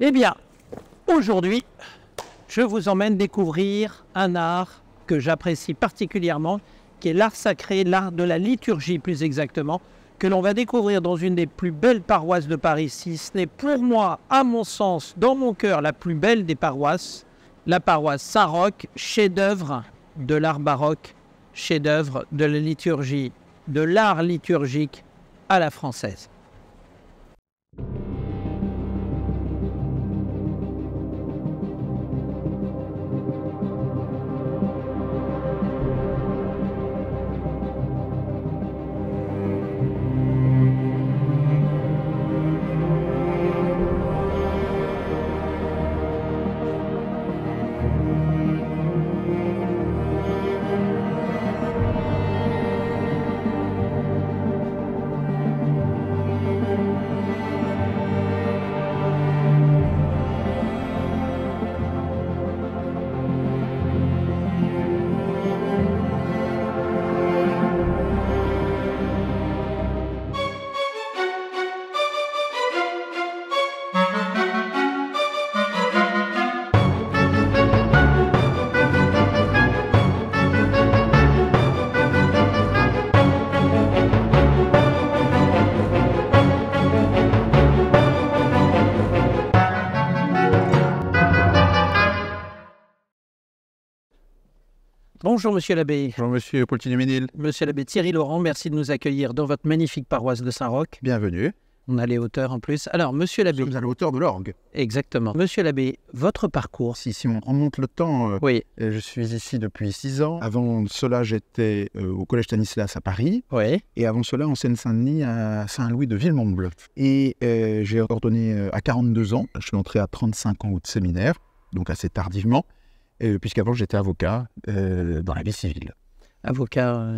Eh bien, aujourd'hui, je vous emmène découvrir un art que j'apprécie particulièrement, qui est l'art sacré, l'art de la liturgie plus exactement, que l'on va découvrir dans une des plus belles paroisses de Paris, si ce n'est pour moi, à mon sens, dans mon cœur, la plus belle des paroisses, la paroisse Saint-Roch, chef-d'œuvre de l'art baroque, chef-d'œuvre de la liturgie, de l'art liturgique à la française. Bonjour Monsieur l'abbé. Bonjour Monsieur Poltigny-Ménil. Monsieur l'abbé Thierry Laurent, merci de nous accueillir dans votre magnifique paroisse de Saint-Roch. Bienvenue. On a les hauteurs en plus. Alors Monsieur l'abbé... Nous sommes à la hauteur de l'orgue. Exactement. Monsieur l'abbé, votre parcours... Si on remonte le temps, Oui. Je suis ici depuis 6 ans. Avant cela, j'étais au Collège Stanislas à Paris. Oui. Et avant cela, en Seine-Saint-Denis, à Saint-Louis de Villemont-Bleu. Et j'ai ordonné à 42 ans. Je suis entré à 35 ans au séminaire, donc assez tardivement, puisqu'avant j'étais avocat dans la vie civile. Avocat...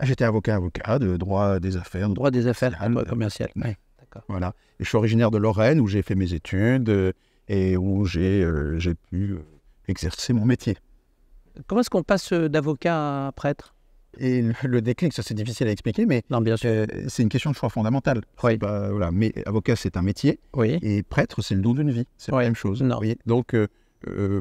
J'étais avocat de droit des affaires. Droit des affaires, droit commercial. Oui, d'accord. Voilà. Et je suis originaire de Lorraine, où j'ai fait mes études et où j'ai pu exercer mon métier. Comment est-ce qu'on passe d'avocat à prêtre? Et le déclic, ça c'est difficile à expliquer, mais Non, bien sûr. c'est une question de choix fondamental. Oui. Voilà. Mais avocat, c'est un métier, Oui. et prêtre, c'est le don d'une vie. C'est Oui. la même chose. Non. Vous voyez. Donc,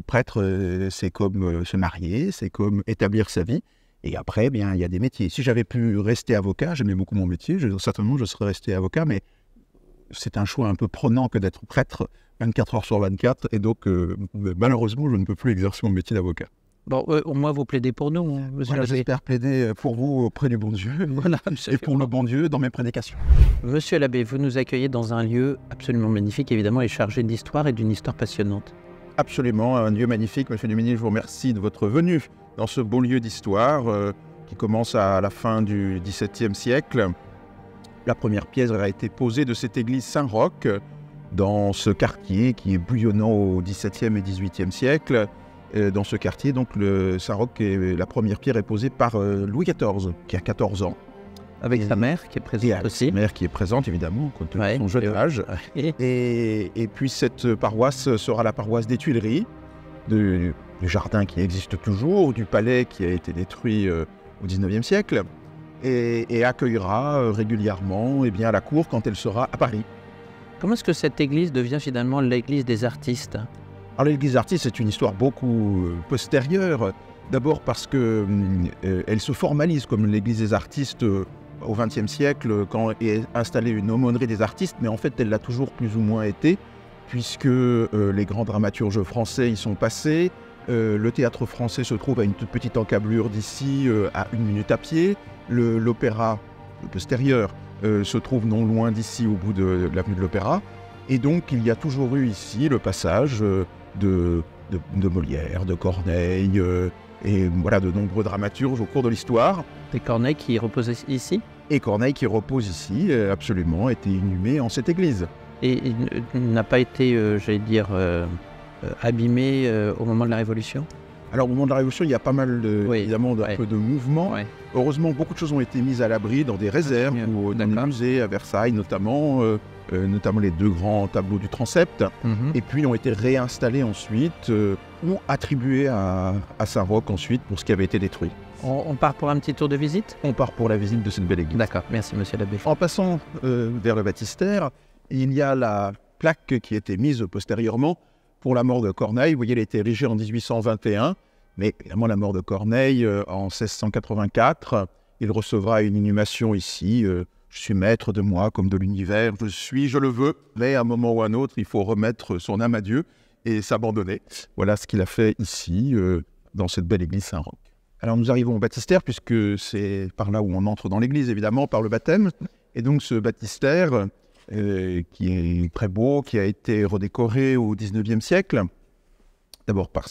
prêtre, c'est comme se marier, c'est comme établir sa vie. Et après, bien, il y a des métiers. Si j'avais pu rester avocat, j'aimais beaucoup mon métier, certainement je serais resté avocat, mais c'est un choix un peu prenant que d'être prêtre 24 heures sur 24, et donc malheureusement, je ne peux plus exercer mon métier d'avocat. Bon, au moins vous plaidez pour nous, monsieur Voilà, l'abbé. j'espère plaider pour vous auprès du bon Dieu, Voilà, et pour le bon Dieu dans mes prédications. Monsieur l'abbé, vous nous accueillez dans un lieu absolument magnifique, évidemment, et chargé d'histoire et d'une histoire passionnante. Absolument, un lieu magnifique, Monsieur Duménil, je vous remercie de votre venue dans ce beau lieu d'histoire qui commence à la fin du XVIIe siècle. La première pierre a été posée de cette église Saint-Roch dans ce quartier qui est bouillonnant au XVIIe et XVIIIe siècle. Dans ce quartier, donc, le Saint-Roch, la première pierre est posée par Louis XIV, qui a 14 ans. Avec sa mère qui est présente aussi. Sa mère qui est présente, évidemment, compte tenu de son jeune âge. Et puis cette paroisse sera la paroisse des Tuileries, du jardin qui existe toujours, du palais qui a été détruit au XIXe siècle, et accueillera régulièrement la cour quand elle sera à Paris. Comment est-ce que cette église devient finalement l'église des artistes? Alors l'église des artistes, c'est une histoire beaucoup postérieure. D'abord parce qu'elle se formalise comme l'église des artistes au XXe siècle, quand est installée une aumônerie des artistes, mais en fait elle l'a toujours plus ou moins été, puisque les grands dramaturges français y sont passés. Le théâtre français se trouve à une toute petite encablure d'ici, à 1 minute à pied. L'opéra, le postérieur, se trouve non loin d'ici, au bout de l'avenue de l'Opéra. Et donc il y a toujours eu ici le passage de Molière, de Corneille, et voilà, de nombreux dramaturges au cours de l'histoire. Des Corneille qui reposent ici? Et Corneille qui repose ici, absolument, a été inhumé en cette église. Et il n'a pas été, j'allais dire, abîmé au moment de la Révolution? Alors au moment de la Révolution, il y a pas mal, évidemment, d'un peu de mouvements. Ouais. Heureusement, beaucoup de choses ont été mises à l'abri dans des réserves ou dans des musées, à Versailles notamment les 2 grands tableaux du transept, et puis ont été réinstallés ensuite, ou attribués à Saint-Roch ensuite pour ce qui avait été détruit. On part pour un petit tour de visite? On part pour la visite de cette belle église. D'accord, merci monsieur l'abbé. En passant vers le baptistère, il y a plaque qui a été mise postérieurement pour la mort de Corneille. Vous voyez, elle a été érigée en 1821, mais évidemment la mort de Corneille en 1684, il recevra une inhumation ici. Je suis maître de moi comme de l'univers, je le veux, mais à un moment ou à un autre, il faut remettre son âme à Dieu et s'abandonner. Voilà ce qu'il a fait ici, dans cette belle église Saint-Roch. Alors nous arrivons au baptistère, puisque c'est par là où on entre dans l'église, évidemment, par le baptême. Et donc ce baptistère, qui est très beau, qui a été redécoré au XIXe siècle, d'abord par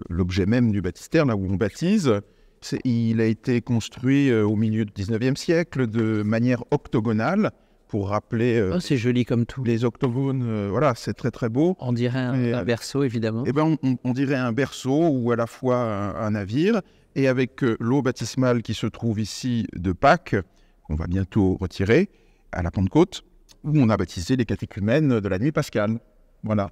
l'objet même du baptistère, là où on baptise. Il a été construit au milieu du XIXe siècle de manière octogonale, pour rappeler c'est joli comme tout. Les octogones. Voilà, c'est très très beau. On dirait un berceau, évidemment. Eh ben, on dirait un berceau ou à la fois un navire, et avec l'eau baptismale qui se trouve ici de Pâques, qu'on va bientôt retirer, à la Pentecôte, où on a baptisé les catéchumènes de la nuit pascale. Voilà.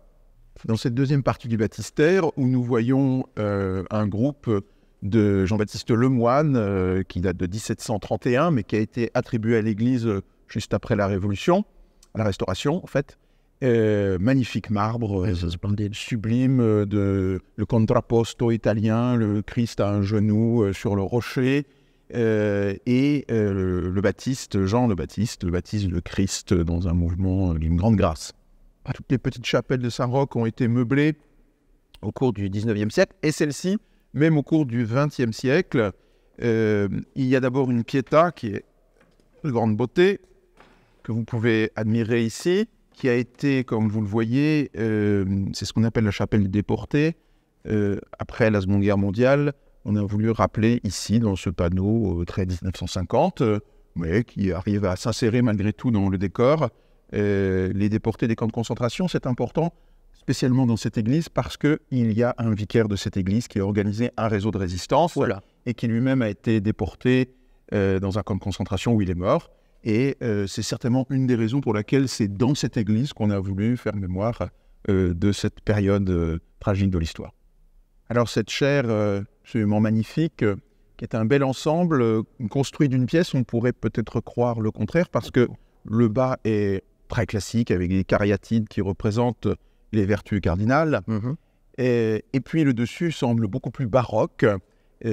Dans cette deuxième partie du baptistère, où nous voyons un groupe de Jean-Baptiste Lemoine, qui date de 1731, mais qui a été attribué à l'Église juste après la Révolution, à la Restauration, en fait. Magnifique marbre, sublime, le contrapposto italien, le Christ à un genou sur le rocher, et le Baptiste, Jean le Baptiste, baptise le Christ dans un mouvement d'une grande grâce. Toutes les petites chapelles de Saint-Roch ont été meublées au cours du XIXe siècle, et celle-ci, même au cours du XXe siècle. Il y a d'abord une Pietà qui est de grande beauté, que vous pouvez admirer ici, qui a été, comme vous le voyez, c'est ce qu'on appelle la chapelle des déportés. Après la Seconde Guerre mondiale, on a voulu rappeler ici, dans ce panneau très 1950, mais qui arrive à s'insérer malgré tout dans le décor, les déportés des camps de concentration. C'est important, spécialement dans cette église, parce qu'il y a un vicaire de cette église qui a organisé un réseau de résistance, voilà, et qui lui-même a été déporté dans un camp de concentration où il est mort. Et c'est certainement une des raisons pour laquelle c'est dans cette église qu'on a voulu faire mémoire de cette période tragique de l'histoire. Alors cette chaire absolument magnifique, qui est un bel ensemble, construit d'une pièce, on pourrait peut-être croire le contraire, parce que le bas est très classique, avec des cariatides qui représentent les vertus cardinales, et puis le dessus semble beaucoup plus baroque.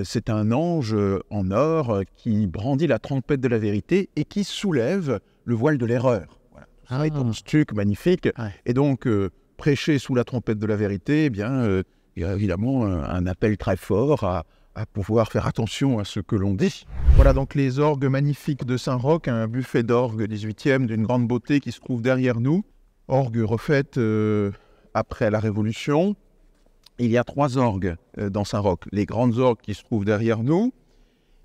C'est un ange en or qui brandit la trompette de la vérité et qui soulève le voile de l'erreur. Voilà. Tout ça est en stuc magnifique. Ouais. Et donc, prêcher sous la trompette de la vérité, eh bien, il y a évidemment un appel très fort à pouvoir faire attention à ce que l'on dit. Voilà donc les orgues magnifiques de Saint-Roch, un buffet d'orgue 18e d'une grande beauté qui se trouve derrière nous. Orgue refaite après la Révolution. Il y a 3 orgues dans Saint-Roch. Les grandes orgues qui se trouvent derrière nous,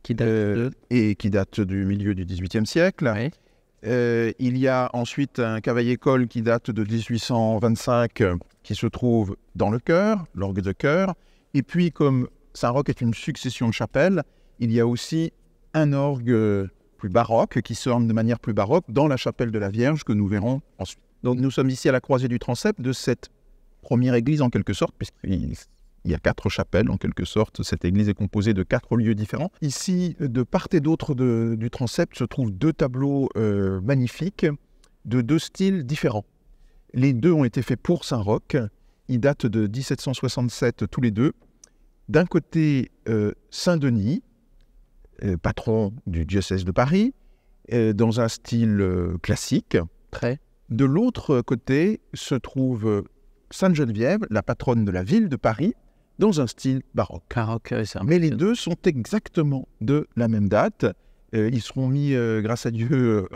qui datent du milieu du XVIIIe siècle. Oui. Il y a ensuite un cavaillé-coll qui date de 1825, qui se trouve dans le chœur, l'orgue de chœur. Et puis, comme Saint-Roch est une succession de chapelles, il y a aussi un orgue plus baroque, qui sonne de manière plus baroque, dans la chapelle de la Vierge, que nous verrons ensuite. Donc nous sommes ici à la croisée du transept de cette première église en quelque sorte, puisqu'il y a 4 chapelles en quelque sorte. Cette église est composée de 4 lieux différents. Ici, de part et d'autre du transept se trouvent 2 tableaux magnifiques de 2 styles différents. Les 2 ont été faits pour Saint-Roch. Ils datent de 1767 tous les 2. D'un côté, Saint-Denis, patron du diocèse de Paris, dans un style classique. Très. De l'autre côté se trouve Sainte-Geneviève, la patronne de la ville de Paris, dans un style baroque. Mais les 2 sont exactement de la même date. Ils seront mis, grâce à Dieu,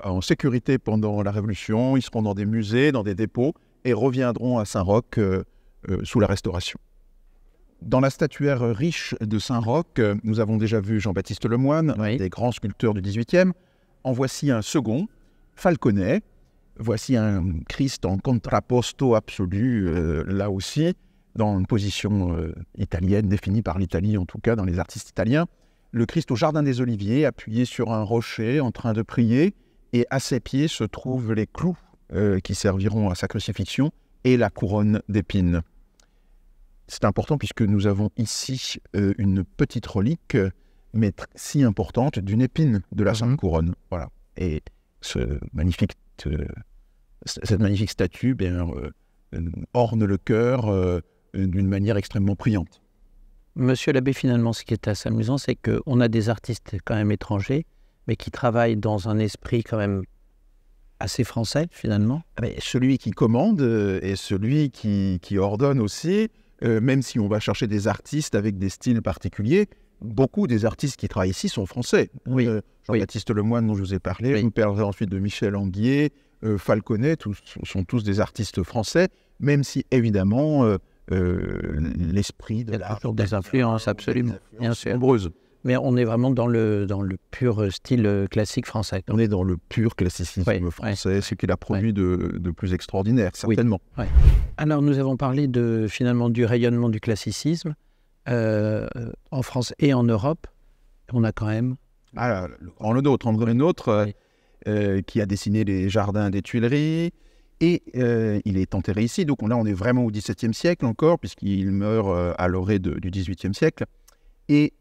en sécurité pendant la Révolution. Ils seront dans des musées, dans des dépôts, et reviendront à Saint-Roch sous la Restauration. Dans la statuaire riche de Saint-Roch, nous avons déjà vu Jean-Baptiste Lemoine, oui, des grands sculpteurs du XVIIIe. En voici un second, Falconet. Voici un Christ en contrapposto absolu, là aussi, dans une position italienne, définie par l'Italie, en tout cas, dans les artistes italiens. Le Christ au Jardin des Oliviers, appuyé sur un rocher, en train de prier, et à ses pieds se trouvent les clous qui serviront à sa crucifixion, et la couronne d'épines. C'est important puisque nous avons ici une petite relique, mais si importante, d'une épine de la Sainte Couronne. Voilà. Et ce magnifique cette magnifique statue orne le cœur d'une manière extrêmement brillante. Monsieur l'abbé, finalement, ce qui est assez amusant, c'est qu'on a des artistes quand même étrangers, mais qui travaillent dans un esprit quand même assez français, finalement. Mais celui qui commande et celui qui ordonne aussi, même si on va chercher des artistes avec des styles particuliers, beaucoup des artistes qui travaillent ici sont français. Oui. Jean-Baptiste Lemoyne, dont je vous ai parlé, je vous parlerai ensuite de Michel Anguier, Falconet, sont tous des artistes français, même si, évidemment, l'esprit de l'art... Toujours des influences, absolument, bien sûr. Nombreuses. Mais on est vraiment dans le pur style classique français. On est dans le pur classicisme français, ce qu'il a produit de plus extraordinaire, certainement. Oui. Alors, nous avons parlé finalement du rayonnement du classicisme en France et en Europe. On a quand même... André Le Nôtre, qui a dessiné les jardins des Tuileries, et il est enterré ici. Donc là, on est vraiment au XVIIe siècle encore, puisqu'il meurt à l'orée du XVIIIe siècle. Et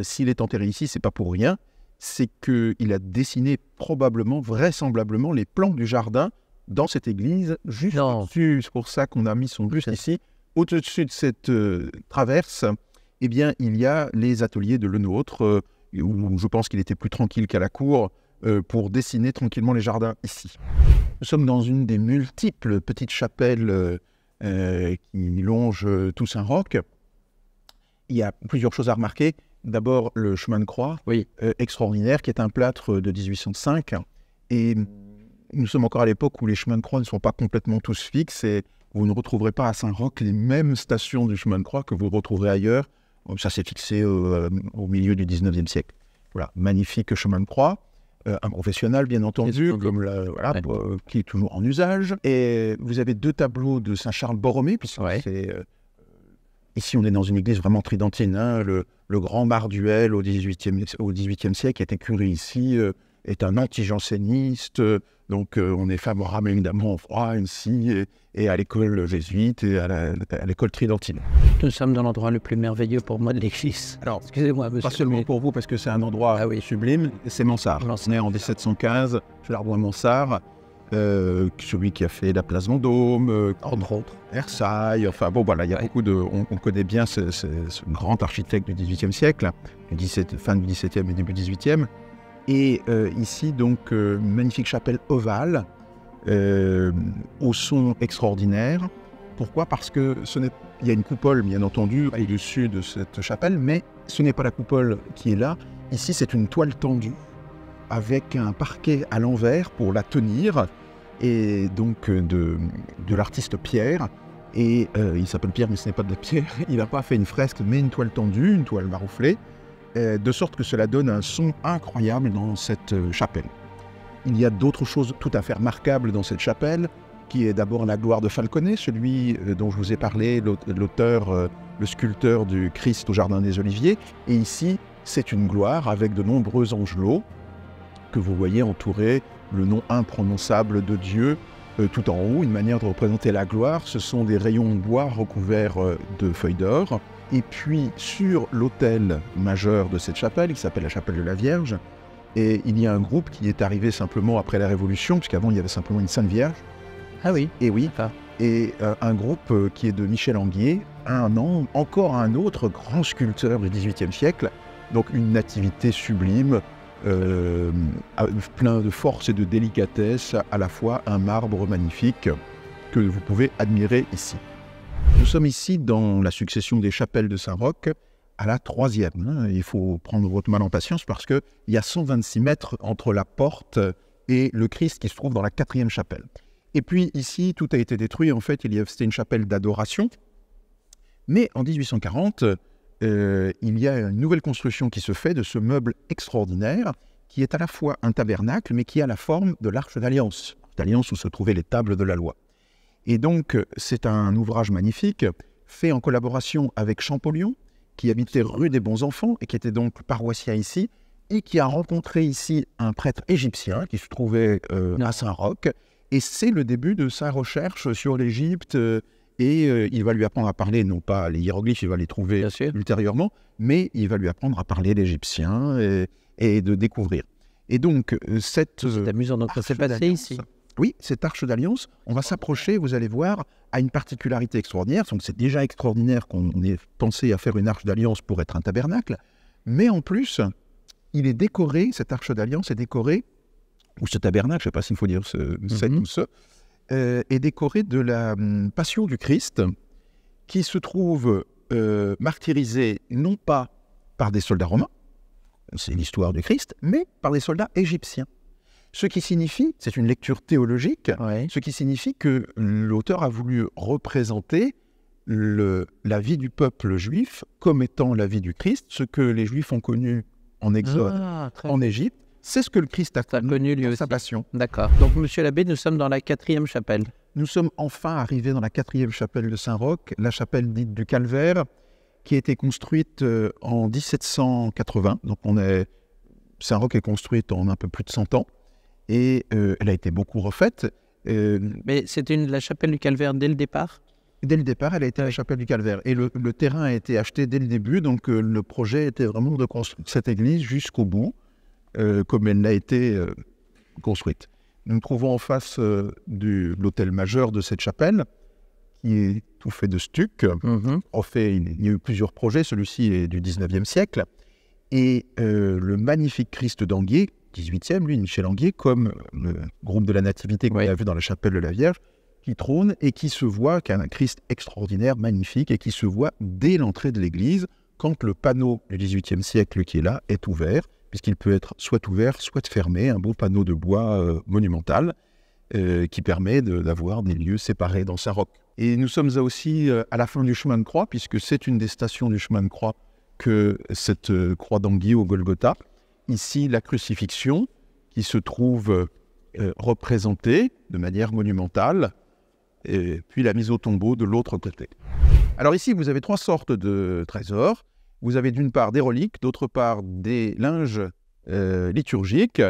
s'il est enterré ici, c'est pas pour rien, c'est qu'il a dessiné probablement, vraisemblablement, les plans du jardin dans cette église, juste au-dessus. C'est pour ça qu'on a mis son buste ici. Au-dessus de cette traverse, eh bien, il y a les ateliers de Le Nôtre, où je pense qu'il était plus tranquille qu'à la cour, pour dessiner tranquillement les jardins ici. Nous sommes dans une des multiples petites chapelles qui longent Toussaint-Roch. Il y a plusieurs choses à remarquer. D'abord, le chemin de croix, extraordinaire, qui est un plâtre de 1805. Et nous sommes encore à l'époque où les chemins de croix ne sont pas complètement tous fixes. Et vous ne retrouverez pas à Saint-Roch les mêmes stations du chemin de croix que vous retrouverez ailleurs. Ça s'est fixé au milieu du 19e siècle. Voilà, magnifique chemin de croix. Un professionnel, bien entendu, qui est toujours en usage. Et vous avez 2 tableaux de Saint-Charles Borromée, puisque c'est... Ici, on est dans une église vraiment tridentine. Le grand Marduel au XVIIIe siècle, qui a été curé ici, est un anti-janséniste. Donc, on est favorable évidemment au froid ici, et à l'école jésuite et à l'école tridentine. Nous sommes dans l'endroit le plus merveilleux pour moi de l'église. Alors, excusez-moi, monsieur. Pas seulement pour vous, parce que c'est un endroit sublime, c'est Mansart. On est en 1715, chez l'Arbois-Mansart. Celui qui a fait la place Vendôme, entre autres, Versailles, enfin bon voilà, il y a beaucoup de... On connaît bien ce grand architecte du XVIIIe siècle, fin du XVIIe et début XVIIIe. Et ici, donc, magnifique chapelle ovale, au son extraordinaire. Pourquoi ? Parce que il y a une coupole, bien entendu, au-dessus de cette chapelle, mais ce n'est pas la coupole qui est là. Ici, c'est une toile tendue, avec un parquet à l'envers pour la tenir, et donc de l'artiste Pierre. Et il s'appelle Pierre, mais ce n'est pas de la pierre. Il n'a pas fait une fresque, mais une toile tendue, une toile marouflée, de sorte que cela donne un son incroyable dans cette chapelle. Il y a d'autres choses tout à fait remarquables dans cette chapelle, qui est d'abord la gloire de Falconet, celui dont je vous ai parlé, l'auteur, le sculpteur du Christ au Jardin des Oliviers. Et ici, c'est une gloire avec de nombreux angelots, que vous voyez entourer le nom imprononçable de Dieu tout en haut, une manière de représenter la gloire. Ce sont des rayons de bois recouverts de feuilles d'or. Et puis sur l'autel majeur de cette chapelle, qui s'appelle la chapelle de la Vierge, et il y a un groupe qui est arrivé simplement après la Révolution, puisqu'avant il y avait simplement une Sainte Vierge. Ah oui. Et oui. Et un groupe qui est de Michel Anguier, encore un autre grand sculpteur du XVIIIe siècle, donc une nativité sublime, plein de force et de délicatesse, à la fois un marbre magnifique que vous pouvez admirer ici. Nous sommes ici dans la succession des chapelles de Saint-Roch, à la 3e. Il faut prendre votre mal en patience parce qu'il y a 126 mètres entre la porte et le Christ qui se trouve dans la 4e chapelle. Et puis ici, tout a été détruit. En fait, c'était une chapelle d'adoration. Mais en 1840, il y a une nouvelle construction qui se fait de ce meuble extraordinaire qui est à la fois un tabernacle, mais qui a la forme de l'Arche d'Alliance. D'Alliance où se trouvaient les tables de la loi. Et donc, c'est un ouvrage magnifique, fait en collaboration avec Champollion, qui habitait rue des Bons Enfants et qui était donc paroissien ici, et qui a rencontré ici un prêtre égyptien qui se trouvait à Saint-Roch. Et c'est le début de sa recherche sur l'Égypte, et il va lui apprendre à parler, non pas les hiéroglyphes, il va les trouver ultérieurement, mais il va lui apprendre à parler l'égyptien et de découvrir. Et donc, c'est amusant, donc ça s'est passé ici. Oui, cette arche d'alliance, on va s'approcher, vous allez voir, a une particularité extraordinaire. Donc c'est déjà extraordinaire qu'on ait pensé à faire une arche d'alliance pour être un tabernacle, mais en plus, il est décoré, cette arche d'alliance est décorée, ou ce tabernacle, je ne sais pas s'il faut dire cette ou ce, est décoré de la passion du Christ, qui se trouve martyrisé non pas par des soldats romains, c'est l'histoire du Christ, mais par des soldats égyptiens. Ce qui signifie, c'est une lecture théologique, ce qui signifie que l'auteur a voulu représenter la vie du peuple juif comme étant la vie du Christ, ce que les Juifs ont connu en exode en Égypte, c'est ce que le Christ a connu lui aussi. Sa passion. D'accord. Donc, monsieur l'abbé, nous sommes dans la 4e chapelle. Nous sommes enfin arrivés dans la 4e chapelle de Saint-Roch, la chapelle dite du Calvaire, qui a été construite en 1780. Donc, Saint-Roch est construite en un peu plus de 100 ans. Et elle a été beaucoup refaite. Mais c'était la chapelle du Calvaire dès le départ ? Dès le départ, elle a été la chapelle du Calvaire. Et le terrain a été acheté dès le début, donc le projet était vraiment de construire cette église jusqu'au bout, comme elle l'a été construite. Nous nous trouvons en face de l'autel majeur de cette chapelle, qui est tout fait de stuc. En fait, il y a eu plusieurs projets, celui-ci est du 19e siècle. Et le magnifique Christ d'Anguier, 18e, lui, Michel Anguier, comme le groupe de la Nativité qu'on a vu dans la chapelle de la Vierge, qui trône et qui se voit, qui a un Christ extraordinaire, magnifique, et qui se voit dès l'entrée de l'église, quand le panneau du XVIIIe siècle qui est là est ouvert, puisqu'il peut être soit ouvert, soit fermé, un beau panneau de bois monumental, qui permet d'avoir des lieux séparés dans Saint-Roch. Et nous sommes aussi à la fin du chemin de croix, puisque c'est une des stations du chemin de croix que cette croix d'Anguier au Golgotha. Ici, la crucifixion qui se trouve représentée de manière monumentale, et puis la mise au tombeau de l'autre côté. Alors ici, vous avez 3 sortes de trésors. Vous avez d'une part des reliques, d'autre part des linges liturgiques,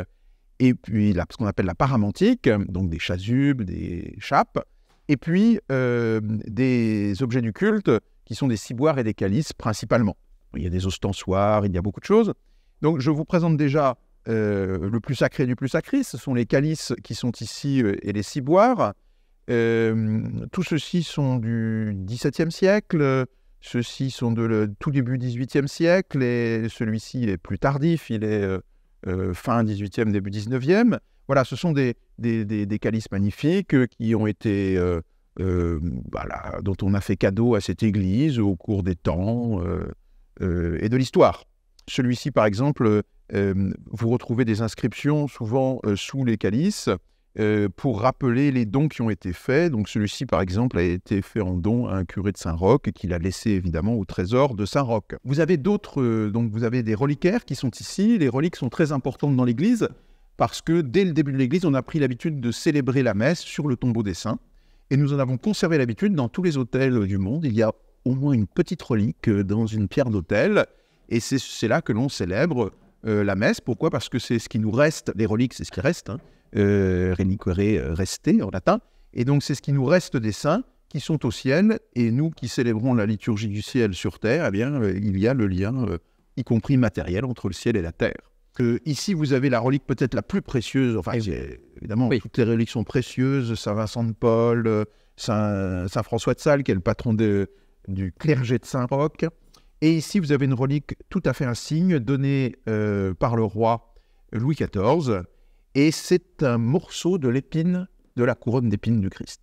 et puis ce qu'on appelle la paramantique, donc des chasubles, des chapes, et puis des objets du culte qui sont des ciboires et des calices principalement. Il y a des ostensoirs, il y a beaucoup de choses. Donc, je vous présente déjà le plus sacré du plus sacré. Ce sont les calices qui sont ici et les ciboires. Tout ceci sont du XVIIe siècle. Ceux-ci sont de tout début XVIIIe siècle. Et celui-ci est plus tardif. Il est fin XVIIIe, début XIXe. Voilà, ce sont des calices magnifiques qui ont été... dont on a fait cadeau à cette église au cours des temps et de l'histoire. Celui-ci, par exemple, vous retrouvez des inscriptions souvent sous les calices pour rappeler les dons qui ont été faits. Donc celui-ci, par exemple, a été fait en don à un curé de Saint-Roch et qu'il a laissé évidemment au trésor de Saint-Roch. Vous avez d'autres, donc vous avez des reliquaires qui sont ici. Les reliques sont très importantes dans l'Église parce que dès le début de l'Église, on a pris l'habitude de célébrer la messe sur le tombeau des saints. Et nous en avons conservé l'habitude dans tous les autels du monde. Il y a au moins une petite relique dans une pierre d'autel. Et c'est là que l'on célèbre la messe. Pourquoi ? Parce que c'est ce qui nous reste. Les reliques, c'est ce qui reste. Reliquere reste en latin. Et donc, c'est ce qui nous reste des saints qui sont au ciel. Et nous qui célébrons la liturgie du ciel sur terre, eh bien, il y a le lien, y compris matériel, entre le ciel et la terre. Ici, vous avez la relique peut-être la plus précieuse. Enfin, évidemment, toutes les reliques sont précieuses. Saint Vincent de Paul, Saint François de Sales, qui est le patron du clergé de Saint-Roch. Et ici, vous avez une relique tout à fait insigne, donnée par le roi Louis XIV. Et c'est un morceau de l'épine, de la couronne d'épines du Christ.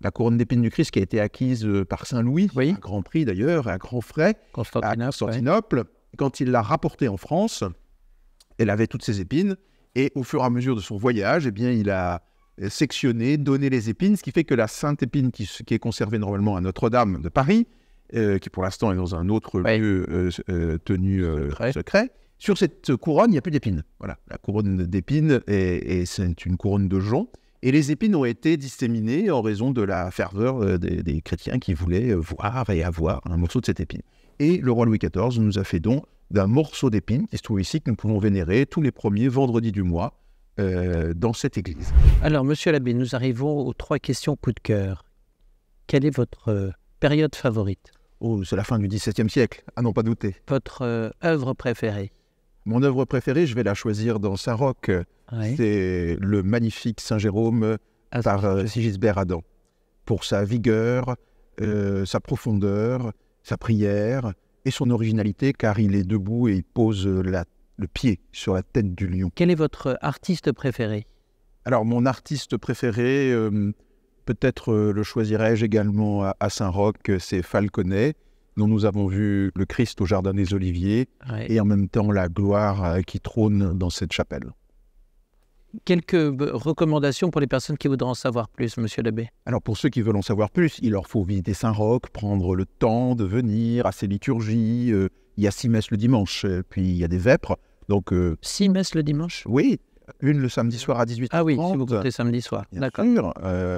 La couronne d'épines du Christ qui a été acquise par Saint Louis, à grand prix d'ailleurs, à grands frais, à Constantinople. Quand il l'a rapportée en France, elle avait toutes ses épines. Et au fur et à mesure de son voyage, eh bien, il a sectionné, donné les épines, ce qui fait que la sainte épine qui est conservée normalement à Notre-Dame de Paris, qui pour l'instant est dans un autre lieu tenu secret. Sur cette couronne, il n'y a plus d'épines. Voilà, la couronne d'épines, et c'est une couronne de jonc. Et les épines ont été disséminées en raison de la ferveur des chrétiens qui voulaient voir et avoir un morceau de cette épine. Et le roi Louis XIV nous a fait don d'un morceau d'épine qui se trouve ici, que nous pouvons vénérer tous les premiers vendredis du mois dans cette église. Alors, monsieur l'abbé, nous arrivons aux 3 questions coup de cœur. Quelle est votre période favorite ? Oh, c'est la fin du XVIIe siècle, à n'en pas douter. Votre œuvre préférée ? Mon œuvre préférée, je vais la choisir dans Saint-Roch. C'est le magnifique Saint Jérôme par Sigisbert Adam, pour sa vigueur, sa profondeur, sa prière et son originalité, car il est debout et il pose le pied sur la tête du lion. Quel est votre artiste préféré? Alors, mon artiste préféré, peut-être le choisirais-je également à Saint-Roch, c'est Falconet, dont nous avons vu le Christ au Jardin des Oliviers, et en même temps la gloire qui trône dans cette chapelle. Quelques recommandations pour les personnes qui voudraient en savoir plus, monsieur l'abbé? Alors pour ceux qui veulent en savoir plus, il leur faut visiter Saint-Roch, prendre le temps de venir à ces liturgies. Il y a 6 messes le dimanche, puis il y a des vêpres. Donc, 6 messes le dimanche? Oui, une le samedi soir à 18h30. Ah oui, si vous comptez samedi soir. D'accord.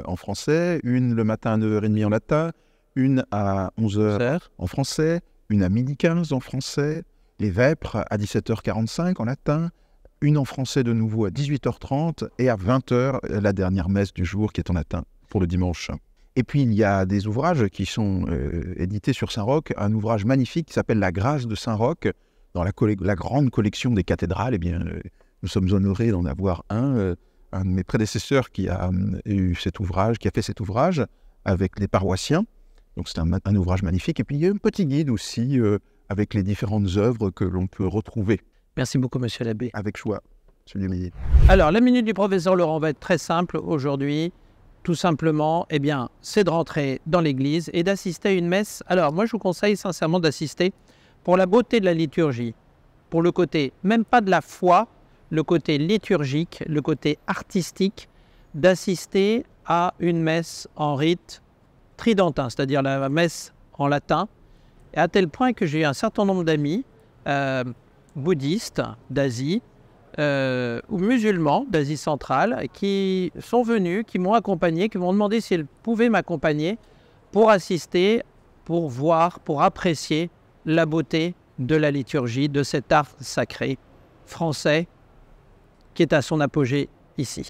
En français, une le matin à 9h30 en latin, une à 11h en français, une à 12h15 en français, les vêpres à 17h45 en latin, une en français de nouveau à 18h30 et à 20h, la dernière messe du jour qui est en latin pour le dimanche. Et puis il y a des ouvrages qui sont édités sur Saint-Roch, un ouvrage magnifique qui s'appelle La Grâce de Saint-Roch, dans la grande collection des cathédrales. Eh bien, nous sommes honorés d'en avoir un de mes prédécesseurs qui a eu cet ouvrage, qui a fait cet ouvrage avec les paroissiens. Donc c'est un ouvrage magnifique. Et puis il y a un petit guide aussi avec les différentes œuvres que l'on peut retrouver. Merci beaucoup, monsieur l'abbé. Avec joie, monsieur Dumézil. Alors, la minute du professeur Laurent va être très simple aujourd'hui. Tout simplement, eh bien, c'est de rentrer dans l'église et d'assister à une messe. Alors, moi, je vous conseille sincèrement d'assister pour la beauté de la liturgie, pour le côté, même pas de la foi, le côté liturgique, le côté artistique, d'assister à une messe en rite tridentin, c'est-à-dire la messe en latin, et à tel point que j'ai eu un certain nombre d'amis bouddhistes d'Asie ou musulmans d'Asie centrale qui sont venus, qui m'ont accompagné, qui m'ont demandé s'ils pouvaient m'accompagner pour assister, pour voir, pour apprécier la beauté de la liturgie, de cet art sacré français qui est à son apogée ici.